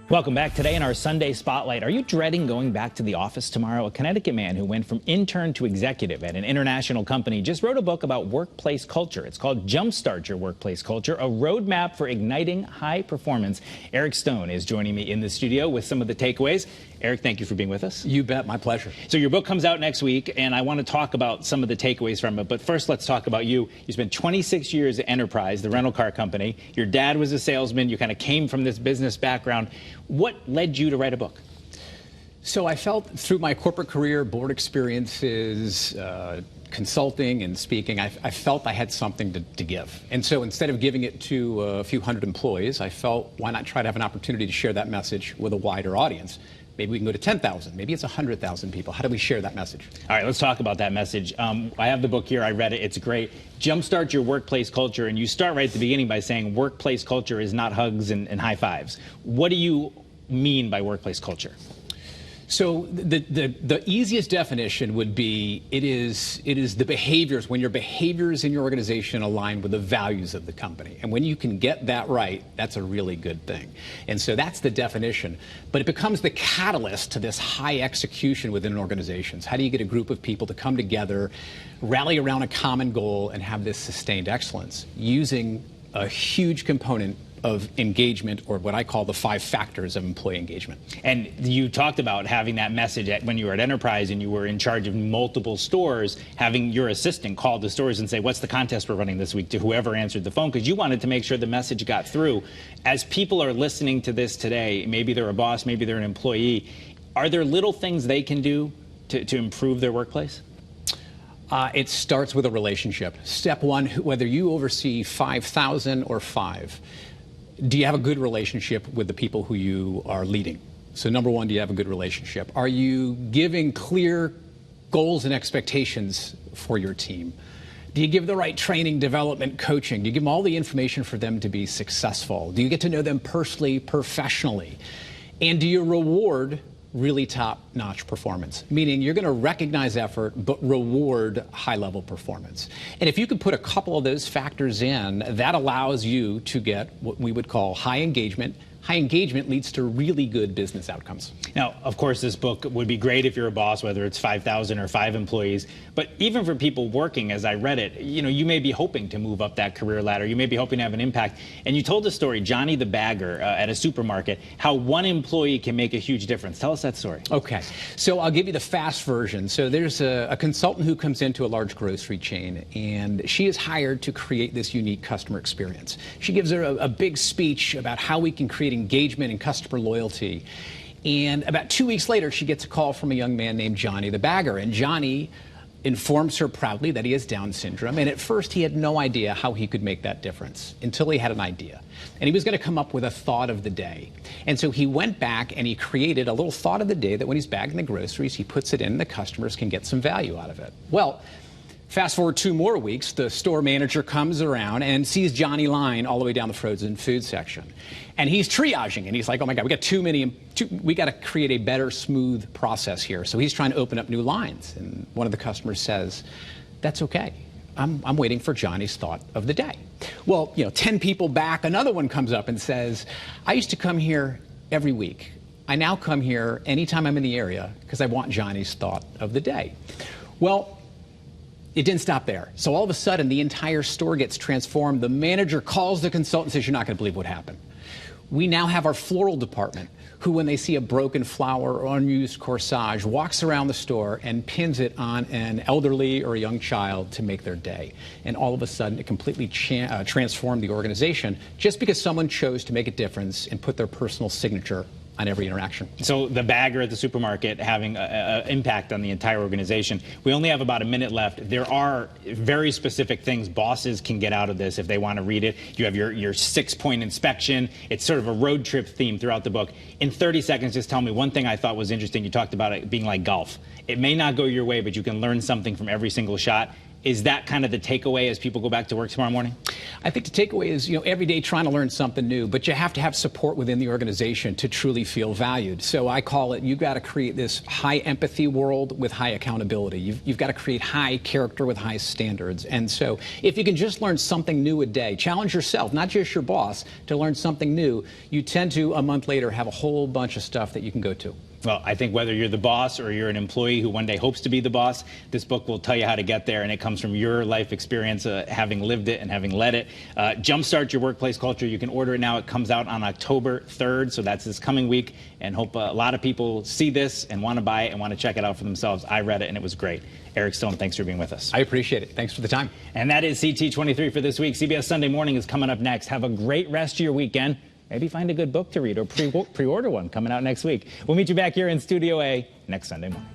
Welcome back. Today in our Sunday Spotlight, are you dreading going back to the office tomorrow? A Connecticut man who went from intern to executive at an international company just wrote a book about workplace culture. It's called Jumpstart Your Workplace Culture, a roadmap for igniting high performance. Eric Stone is joining me in the studio with some of the takeaways. Eric, thank you for being with us. You bet. My pleasure. So your book comes out next week, and I want to talk about some of the takeaways from it. But first, let's talk about you. You spent 26 years at Enterprise, the rental car company. Your dad was a salesman. You kind of came from this business background. What led you to write a book? So I felt through my corporate career, board experiences, consulting and speaking, I felt I had something to give. And so instead of giving it to a few hundred employees, I felt, why not try to have an opportunity to share that message with a wider audience? Maybe we can go to 10,000. Maybe it's 100,000 people. How do we share that message? All right, let's talk about that message. I have the book here. I read it. It's great. Jumpstart Your Workplace Culture. And you start right at the beginning by saying workplace culture is not hugs and high fives. What do you mean by workplace culture? So the easiest definition would be it is the behaviors, when your behaviors in your organization align with the values of the company. And when you can get that right, that's a really good thing. And so that's the definition. But it becomes the catalyst to this high execution within organizations. How do you get a group of people to come together, rally around a common goal, and have this sustained excellence using a huge component of engagement, or what I call the 5 factors of employee engagement. And you talked about having that message when you were at Enterprise and you were in charge of multiple stores, having your assistant call the stores and say, what's the contest we're running this week, to whoever answered the phone, because you wanted to make sure the message got through. As people are listening to this today, maybe they're a boss, maybe they're an employee, are there little things they can do to improve their workplace? It starts with a relationship. Step one, whether you oversee 5,000 or 5, do you have a good relationship with the people who you are leading? So number one, do you have a good relationship? Are you giving clear goals and expectations for your team? Do you give the right training, development, coaching? Do you give them all the information for them to be successful? Do you get to know them personally, professionally? And do you reward really top-notch performance? Meaning you're going to recognize effort, but reward high-level performance. And if you could put a couple of those factors in, that allows you to get what we would call high engagement. High engagement leads to really good business outcomes. Now, of course, this book would be great if you're a boss, whether it's 5,000 or 5 employees. But even for people working, as I read it, you may be hoping to move up that career ladder. You may be hoping to have an impact. And you told the story, Johnny the bagger at a supermarket, how one employee can make a huge difference. Tell us that story. Okay. So I'll give you the fast version. So there's a consultant who comes into a large grocery chain, and she is hired to create this unique customer experience. She gives her a big speech about how we can create engagement and customer loyalty. And about 2 weeks later, she gets a call from a young man named Johnny the bagger. And Johnny informs her proudly that he has Down syndrome. And at first, he had no idea how he could make that difference until he had an idea. And he was going to come up with a thought of the day. And so he went back and he created a little thought of the day that when he's bagging the groceries, he puts it in and the customers can get some value out of it. Well, fast forward 2 more weeks, the store manager comes around and sees Johnny lying all the way down the frozen food section. And he's triaging, and he's like, oh my God, we got we got to create a better, smooth process here. So he's trying to open up new lines. And one of the customers says, that's okay. I'm waiting for Johnny's thought of the day. Well, 10 people back, another one comes up and says, I used to come here every week. I now come here anytime I'm in the area because I want Johnny's thought of the day. Well, it didn't stop there. So all of a sudden, the entire store gets transformed. The manager calls the consultant and says, you're not going to believe what happened. We now have our floral department who, when they see a broken flower or unused corsage, walks around the store and pins it on an elderly or a young child to make their day. And all of a sudden, it completely transformed the organization just because someone chose to make a difference and put their personal signature on every interaction. So the bagger at the supermarket having an impact on the entire organization. We only have about a minute left. There are very specific things bosses can get out of this if they want to read it. You have your 6-point inspection. It's sort of a road trip theme throughout the book. In 30 seconds, just tell me one thing I thought was interesting. You talked about it being like golf. It may not go your way, but you can learn something from every single shot. Is that kind of the takeaway as people go back to work tomorrow morning? I think the takeaway is, every day trying to learn something new, but you have to have support within the organization to truly feel valued. So I call it, you've got to create this high empathy world with high accountability. You've got to create high character with high standards. And so if you can just learn something new a day, challenge yourself, not just your boss, to learn something new, you tend to, a month later, have a whole bunch of stuff that you can go to. Well, I think whether you're the boss or you're an employee who one day hopes to be the boss, this book will tell you how to get there, and it comes from your life experience, having lived it and having led it. Jumpstart Your Workplace Culture. You can order it now. It comes out on October 3rd, so that's this coming week, and hope a lot of people see this and want to buy it and want to check it out for themselves. I read it, and it was great. Eric Stone, thanks for being with us. I appreciate it. Thanks for the time. And that is CT23 for this week. CBS Sunday Morning is coming up next. Have a great rest of your weekend. Maybe find a good book to read or pre-order one coming out next week. We'll meet you back here in Studio A next Sunday morning.